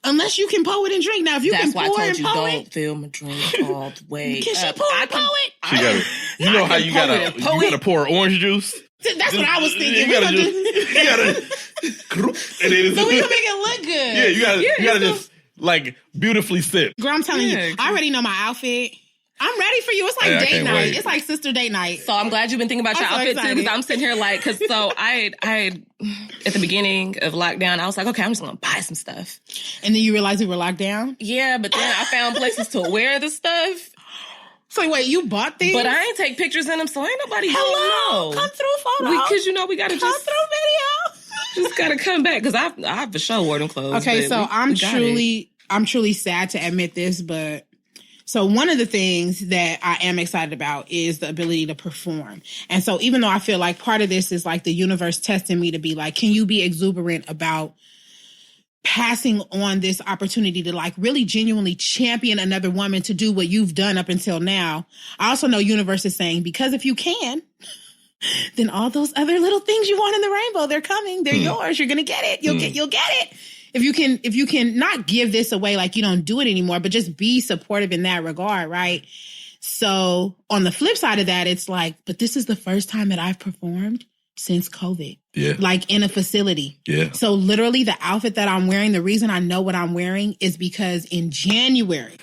Unless you can poet and drink. Now, if you can pour and poet. That's why I told you don't fill my drink all the way. Can she pour and poet? She gotta, you know how you gotta pour orange juice? That's what I was thinking. You gotta and then so we can make it look good. Yeah, you gotta just like beautifully sip. Girl, I'm telling you, I already know my outfit. I'm ready for you. It's like date night. Wait. It's like sister date night. So I'm glad you've been thinking about your outfit too, because I'm sitting here like, I at the beginning of lockdown, I was like, okay, I'm just gonna buy some stuff. And then you realized we were locked down? Yeah, but then I found places to wear the stuff. So wait, you bought these? But I ain't take pictures in them, so ain't nobody Hello, know. come through photo. Because we gotta come through video. Just gotta come back, because I for sure wore them clothes. Okay, so I'm truly sad to admit this, but so one of the things that I am excited about is the ability to perform. And so even though I feel like part of this is like the universe testing me to be like, can you be exuberant about passing on this opportunity to like really genuinely champion another woman to do what you've done up until now? I also know universe is saying, because if you can, then all those other little things you want in the rainbow, they're coming. They're yours. You're going to get it. You'll get it. If you can not give this away like you don't do it anymore, but just be supportive in that regard, right? So on the flip side of that, it's like, but this is the first time that I've performed since COVID. Yeah. Like in a facility. Yeah. So literally the outfit that I'm wearing, the reason I know what I'm wearing is because in January,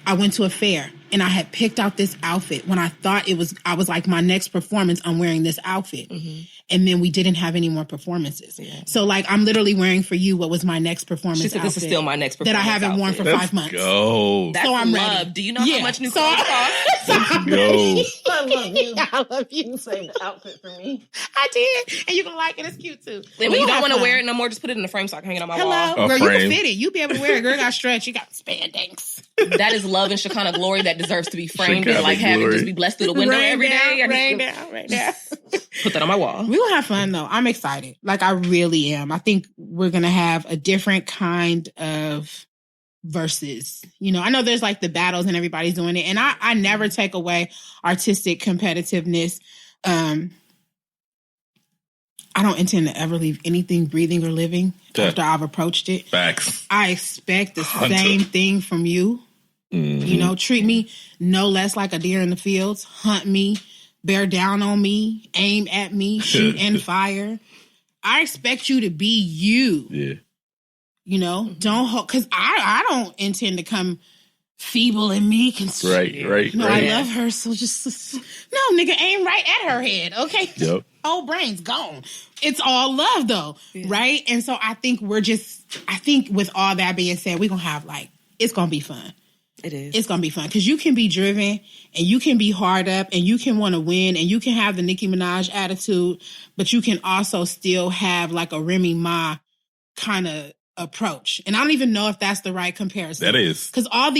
I went to a fair and I had picked out this outfit when I thought I was like, my next performance, I'm wearing this outfit. Mm-hmm. And then we didn't have any more performances. Yeah. So like, I'm literally wearing for you what was my next performance outfit. This is still my next performance that I haven't worn for 5 months. Go. That's so I'm love. ready. Do you know how much new clothes cost? Let's go. I love you. I love you. You saved the outfit for me. I did. And you're going to like it. It's cute too. When you don't want to wear it no more, just put it in the frame so I can hang it on my wall. Girl, you can fit it. You be able to wear it. Girl, got stretch. You got spandex. That is love and Shekinah glory that deserves to be framed and like have it just be blessed through the window every day. Rain down. Put that on my wall. We will have fun though. I'm excited. Like I really am. I think we're going to have a different kind of versus, I know there's like the battles and everybody's doing it. And I never take away artistic competitiveness. I don't intend to ever leave anything breathing or living after I've approached it. Facts. I expect the same thing from you. Mm-hmm. Treat me no less like a deer in the fields. Hunt me, bear down on me, aim at me, shoot and fire. I expect you to be you. Yeah. Don't because I don't intend to come feeble and meek and right. I love her, so just no, nigga, aim right at her head, okay? Yep. Whole brain's gone. It's all love though, right? And so I think with all that being said, we're gonna have it's gonna be fun. It is. It's gonna be fun because you can be driven and you can be hard up and you can want to win and you can have the Nicki Minaj attitude, but you can also still have like a Remy Ma kind of approach. And I don't even know if that's the right comparison. That is. Because I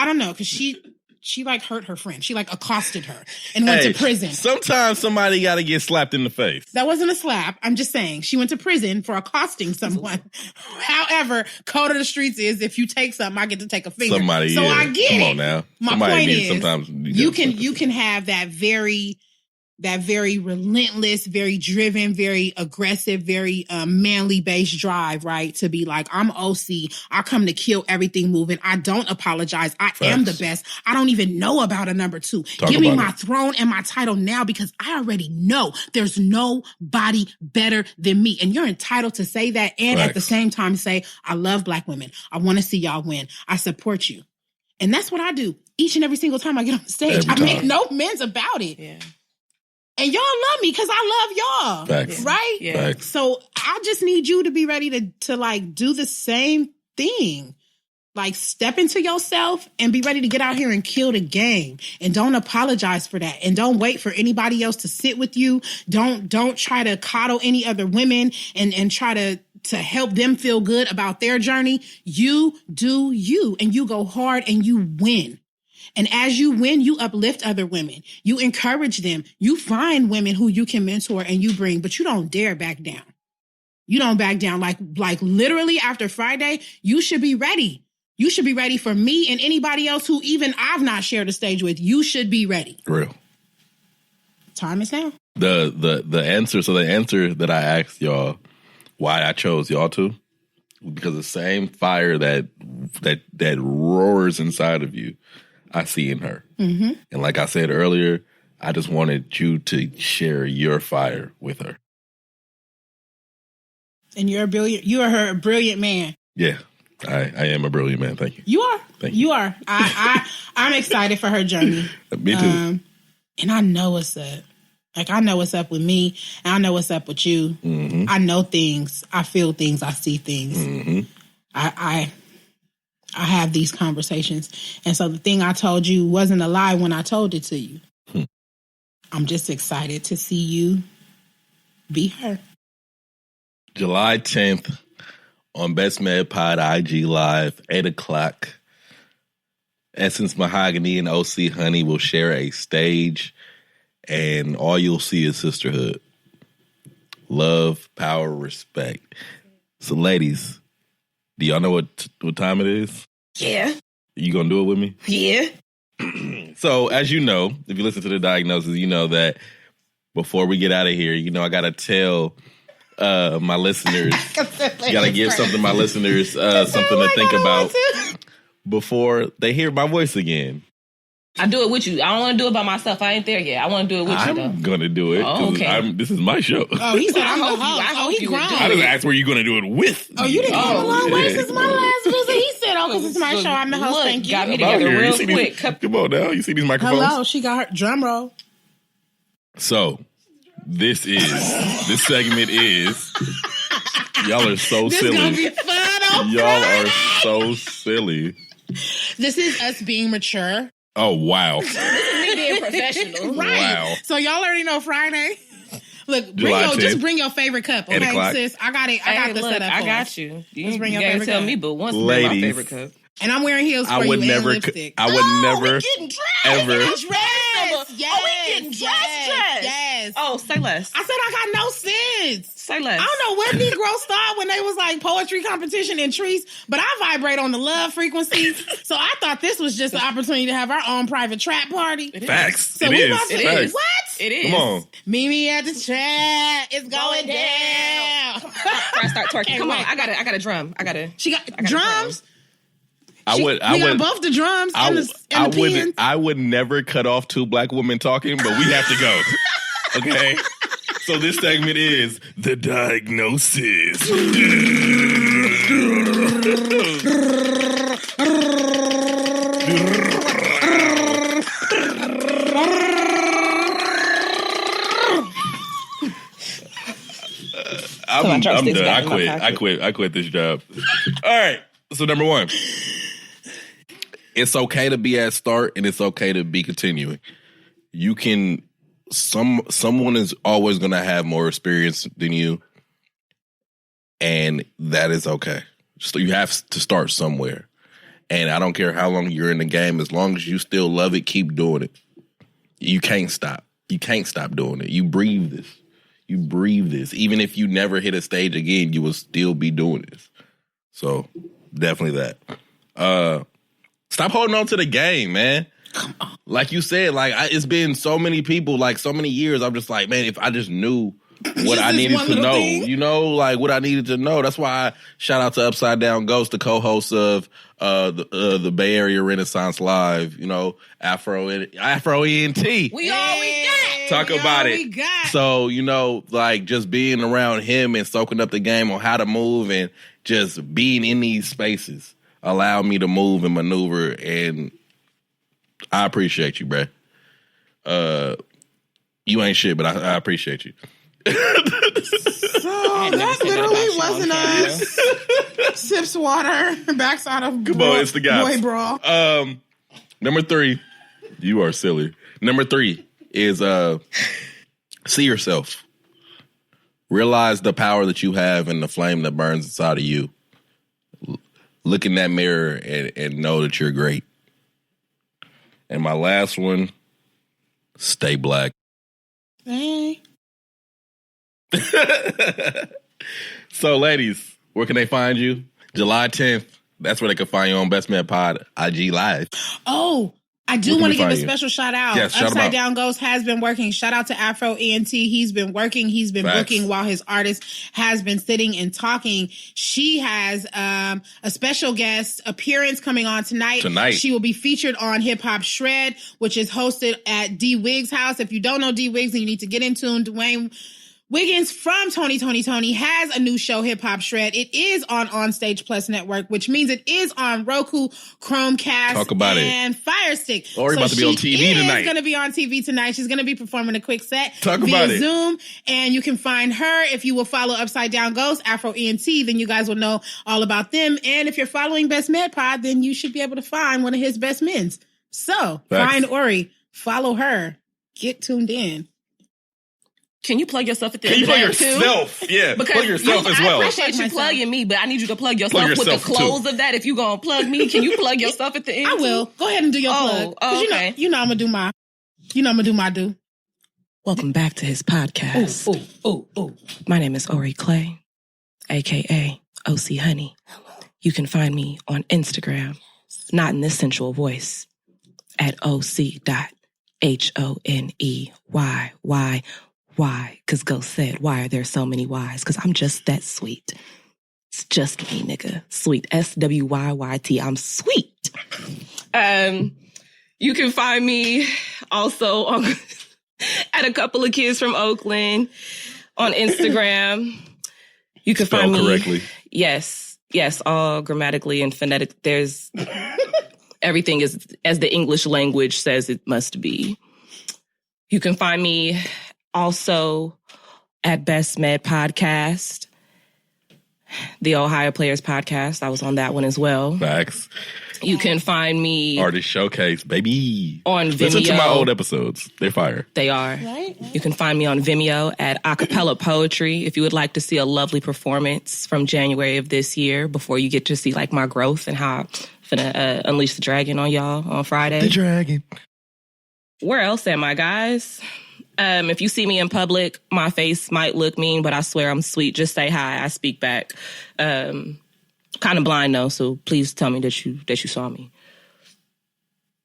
don't know, because she like hurt her friend. She like accosted her and went to prison. Sometimes somebody got to get slapped in the face. That wasn't a slap. I'm just saying she went to prison for accosting someone. However, code of the streets is if you take something, I get to take a finger. I get it. Come on now. My point is, sometimes you can have that very relentless, very driven, very aggressive, very manly based drive, right? To be like, I'm OC. I come to kill everything moving. I don't apologize. I am the best. I don't even know about a number 2. Give me my throne and my title now because I already know there's nobody better than me. And you're entitled to say that and at the same time say, I love Black women. I want to see y'all win. I support you. And that's what I do each and every single time I get on the stage. I make no amends about it. Yeah. And y'all love me because I love y'all. Facts. Right? Yeah. Facts. So I just need you to be ready to like do the same thing. Like step into yourself and be ready to get out here and kill the game. And don't apologize for that. And don't wait for anybody else to sit with you. Don't try to coddle any other women and try to help them feel good about their journey. You do you and you go hard and you win. And as you win, you uplift other women. You encourage them. You find women who you can mentor and you bring, but you don't dare back down. You don't back down. Like literally after Friday, you should be ready. You should be ready for me and anybody else who even I've not shared a stage with. You should be ready. Real. Time is now. The answer. So the answer that I asked y'all, why I chose y'all two, because the same fire that roars inside of you, I see in her. Mm-hmm. And like I said earlier, I just wanted you to share your fire with her. And you are her brilliant man. Yeah. I am a brilliant man. Thank you. You are. Thank you. You are. I'm excited for her journey. Me too. And I know what's up. Like, I know what's up with me, and I know what's up with you. Mm-hmm. I know things. I feel things. I see things. Mm-hmm. I have these conversations. And so the thing I told you wasn't a lie when I told it to you. I'm just excited to see you be her. July 10th on Best Med Pod IG Live, 8 o'clock. Essence Mahogany and OC Honey will share a stage, and all you'll see is sisterhood. Love, power, respect. So, ladies, do y'all know what time it is? Yeah. You gonna do it with me? Yeah. So, as you know, if you listen to the diagnosis, you know that before we get out of here, you know, I gotta tell my listeners, gotta give something to my listeners, something to think about before they hear my voice again. I do it with you. I don't want to do it by myself. I ain't there yet. I want to do it with you, though. I'm going to do it. Oh, okay. This is my show. Oh, he said I'm the host. I hope he you grown. would do I didn't ask where you're going to do it with. Oh, you didn't come a long way yeah. since my last visit. He said, because it's my show. I'm the host. Look, Thank you. got me I'm out together here. real You see quick. Come on now. You see these microphones? Hello. She got her drum roll. So, this segment is, y'all are so This silly. gonna be fun on Y'all Friday. are so silly. This is us being mature. Oh, wow. Me being professional. Right. Wow. So y'all already know Friday. Look, July 10th. just bring your favorite cup, 8 okay, o'clock. sis? I got it. I got the look, setup. I for got us. you. Just bring You your gotta favorite tell cup. me, but once bring my Ladies. favorite cup. And I'm wearing heels for I would you never, and lipstick. I would never, Getting dressed. ever. Dress. Yes. we getting dressed. Yes. Oh, say less. I said I got no sense. Say less. I don't know what Negroes thought when they was like poetry competition in trees, but I vibrate on the love frequency. So I thought this was just an opportunity to have our own private trap party. Facts. So it we is. about to- Facts. What? It is. Come on. Meet me at the trap. It's going down. Before I start twerking. Okay, Come on. wait. I got a drum. I got a. She got got drums. We got both the drums and the pins. I would never cut off two black women talking, but we have to go. Okay? So this segment is The Diagnosis. I'm done. I quit this job. All right. So number one. It's okay to be at start and it's okay to be continuing. You can someone is always going to have more experience than you, and that is okay. So you have to start somewhere. And I don't care how long you're in the game, as long as you still love it, keep doing it. You can't stop. You can't stop doing it. You breathe this. You breathe this. Even if you never hit a stage again, you will still be doing this. So definitely that. Stop holding on to the game, man. Like you said, it's been so many people, like so many years. I'm just like, man, if I just knew what I needed to know, you know, like what I needed to know. That's why I shout out to Upside Down Ghost, the co-host of the Bay Area Renaissance Live, you know, Afro ENT. We all we got. Talk about it. So, you know, like just being around him and soaking up the game on how to move and just being in these spaces allowed me to move and maneuver, and I appreciate you, bruh. You ain't shit, but I appreciate you. So that literally wasn't us. Sips water, backs out of Come on, it's the guy. Boy brawl. Number 3, you are silly. Number 3 is see yourself. Realize the power that you have and the flame that burns inside of you. Look in that mirror and know that you're great. And my last one, stay black. Hey. So, ladies, where can they find you? July 10th. That's where they can find you on Best Man Pod IG Live. Oh, I do want to give a special shout out. Yes, shout Upside out. Down Ghost has been working. Shout out to Afro ENT. He's been working. He's been Facts. booking while his artist has been sitting and talking. She has a special guest appearance coming on tonight. She will be featured on Hip Hop Shred, which is hosted at D Wiggs' house. If you don't know D Wiggs and you need to get in tune, Dwayne Wiggins from Tony has a new show, Hip Hop Shred. It is on Stage Plus Network, which means it is on Roku, Chromecast, and Fire Stick. Ori about to be on TV tonight. She's going to be on TV tonight. She's going to be performing a quick set via Zoom. And you can find her if you will follow Upside Down Ghost, Afro ENT, then you guys will know all about them. And if you're following Best Med Pod, then you should be able to find one of his best men's. So find Ori, follow her, get tuned in. Can you plug yourself at the end? Can you plug yourself? Too? Yeah, because plug yourself as well. I appreciate you plugging me, but I need you to plug yourself with the close of that. If you gonna plug me, can you plug yourself at the end? I will. Go ahead and do your plug. Oh, okay. You know I'm gonna do my. Do. Welcome back to his podcast. My name is Ori Cle, aka OC Honey. You can find me on Instagram, not in this sensual voice, at OC.HONEYY. Why? Because Ghost said, why are there so many Ys? Because I'm just that sweet. It's just me, nigga. Sweet. SWYYT. I'm sweet. You can find me also on at a couple of kids from Oakland on Instagram. You can find me correctly. Yes, all grammatically and phonetic. There's everything is as the English language says it must be. You can find me also at Best Med Podcast, the Ohio Players Podcast. I was on that one as well. Facts. You can find me... Artist Showcase, baby. On Vimeo. Listen to my old episodes. They're fire. They are. Right. You can find me on Vimeo at Acapella Poetry if you would like to see a lovely performance from January of this year before you get to see like my growth and how I'm finna unleash the dragon on y'all on Friday. The dragon. Where else am I, guys? If you see me in public, my face might look mean, but I swear I'm sweet. Just say hi. I speak back. Kind of blind though, so please tell me that you saw me.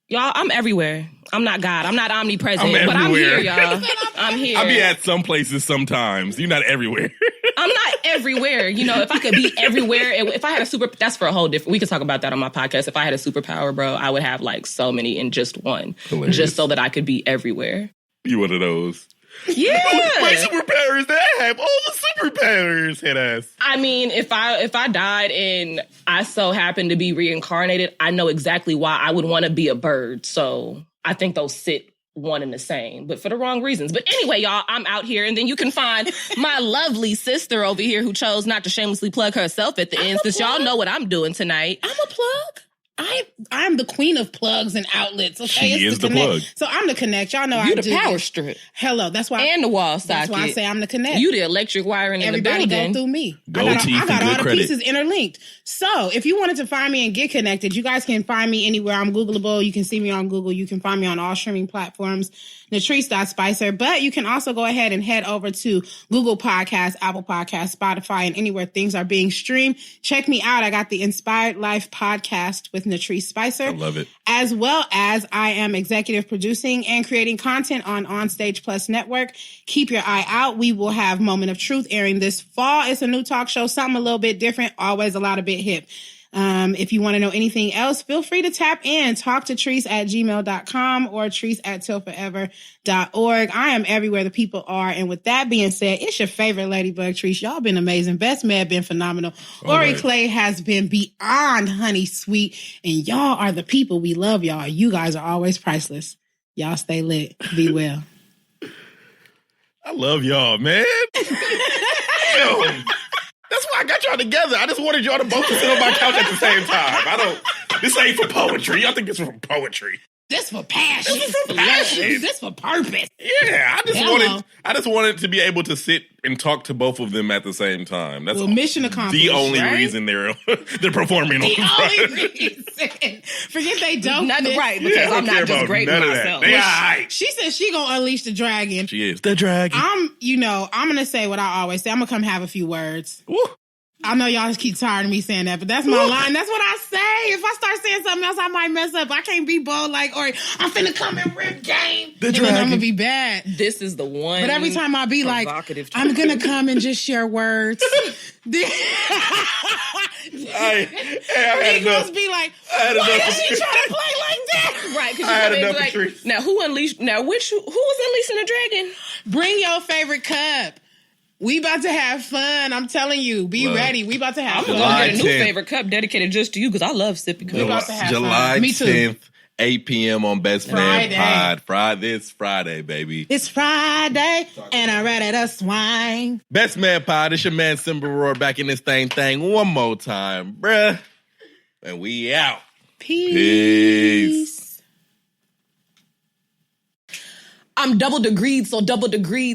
Y'all, I'm everywhere. I'm not God. I'm not omnipresent, but I'm here, y'all. I'm here. I'll be at some places sometimes. You're not everywhere. I'm not everywhere. You know, if I could be everywhere, if I had that's for a whole different, we could talk about that on my podcast. If I had a superpower, bro, I would have like so many in just one. Hilarious. Just so that I could be everywhere. You one of those. Yeah. My superpowers that I have all the superpowers, head ass. I mean, if I died and I so happened to be reincarnated, I know exactly why I would want to be a bird. So I think those sit one and the same, but for the wrong reasons. But anyway, y'all, I'm out here. And then you can find my lovely sister over here who chose not to shamelessly plug herself at the end, since y'all know what I'm doing tonight. I'm a plug. I'm the queen of plugs and outlets. Okay, she is the plug. So I'm the connect. Y'all know you I the do power this. strip. Hello, that's why. And the wall socket. That's why I say I'm the connect. You the electric wiring in the building. Everybody go through me. I got all the pieces interlinked. So if you wanted to find me and get connected, you guys can find me anywhere. I'm Googleable. You can see me on Google. You can find me on all streaming platforms. Natrice.Spicer. But you can also go ahead and head over to Google Podcasts, Apple Podcasts, Spotify, and anywhere things are being streamed. Check me out. I got the Inspired Life podcast with Natrice Spicer. I love it. As well as I am executive producing and creating content on Stage Plus Network. Keep your eye out. We will have Moment of Truth airing this fall. It's a new talk show, something a little bit different, always a lot of bit hip. If you want to know anything else, feel free to tap in. Talk to Treese at gmail.com or Treese@tillforever.org. I am everywhere the people are. And with that being said, it's your favorite Ladybug Treese. Y'all been amazing. Best Med been phenomenal. Ori Cle has been beyond honey sweet. And y'all are the people. We love y'all. You guys are always priceless. Y'all stay lit. Be well. I love y'all, man. That's why I got y'all together. I just wanted y'all to both sit on my couch at the same time. This ain't for poetry. Y'all think this is for poetry. This for passion. This is for passion. This for purpose. Yeah, I just wanted to be able to sit and talk to both of them at the same time. That's mission accomplished. The only reason they're performing on Friday. The only reason. Forget they don't. Not right, because I'm not just great with myself. She said she gonna unleash the dragon. She is the dragon. I'm gonna say what I always say. I'm gonna come have a few words. Woo. I know y'all keep tired of me saying that, but that's my line. That's what I say. If I start saying something else, I might mess up. I can't be bold like, or I'm finna come and rip game. And then I'm gonna be bad. This is the one. But every time I be like, I'm gonna come and just share words. I had enough. Must be like, why is she trying to play like that? Right, because I had enough like, now who was unleashing the dragon? Bring your favorite cup. We about to have fun. I'm telling you. Be ready. We about to have fun. I'm going to get a new favorite cup dedicated just to you because I love sippy cups. We about to have July fun. Me too. 10th, 8 p.m. on Best Man Pod. This Friday, baby. It's Friday, and I'm ready to swing. Best Man Pod, it's your man Simba Roar back in this thing one more time, bruh. And we out. Peace. I'm double degreed, so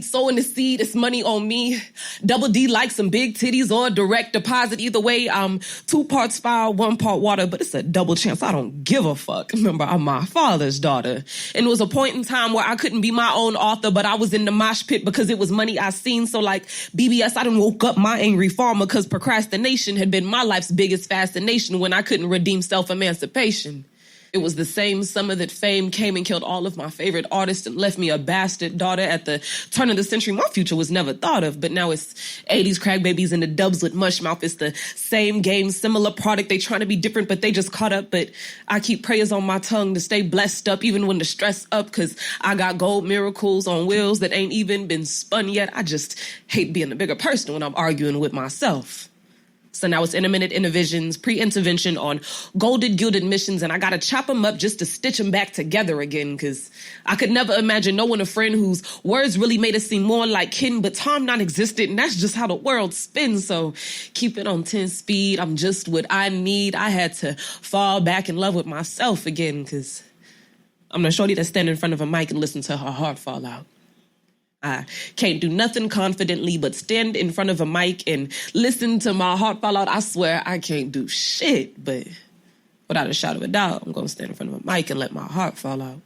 sowing the seed, it's money on me. Double D like some big titties or direct deposit. Either way, I'm 2 parts fire, 1 part water, but it's a double chance. I don't give a fuck. Remember, I'm my father's daughter. And it was a point in time where I couldn't be my own author, but I was in the mosh pit because it was money I seen. So like BBS, I done woke up my angry farmer because procrastination had been my life's biggest fascination when I couldn't redeem self-emancipation. It was the same summer that fame came and killed all of my favorite artists and left me a bastard daughter. At the turn of the century, my future was never thought of, but now it's 80s crack babies and the dubs with mush mouth. It's the same game, similar product. They trying to be different, but they just caught up. But I keep prayers on my tongue to stay blessed up, even when the stress up, because I got gold miracles on wheels that ain't even been spun yet. I just hate being the bigger person when I'm arguing with myself. So now it's intermittent intervisions, pre-intervention on golded gilded missions, and I gotta chop them up just to stitch them back together again, because I could never imagine knowing a friend whose words really made us seem more like kin, but Tom non-existent, and that's just how the world spins. So keep it on 10 speed. I'm just what I need. I had to fall back in love with myself again, because I'm the shorty that stand in front of a mic and listen to her heart fall out. I can't do nothing confidently but stand in front of a mic and listen to my heart fall out. I swear I can't do shit, but without a shadow of a doubt, I'm going to stand in front of a mic and let my heart fall out.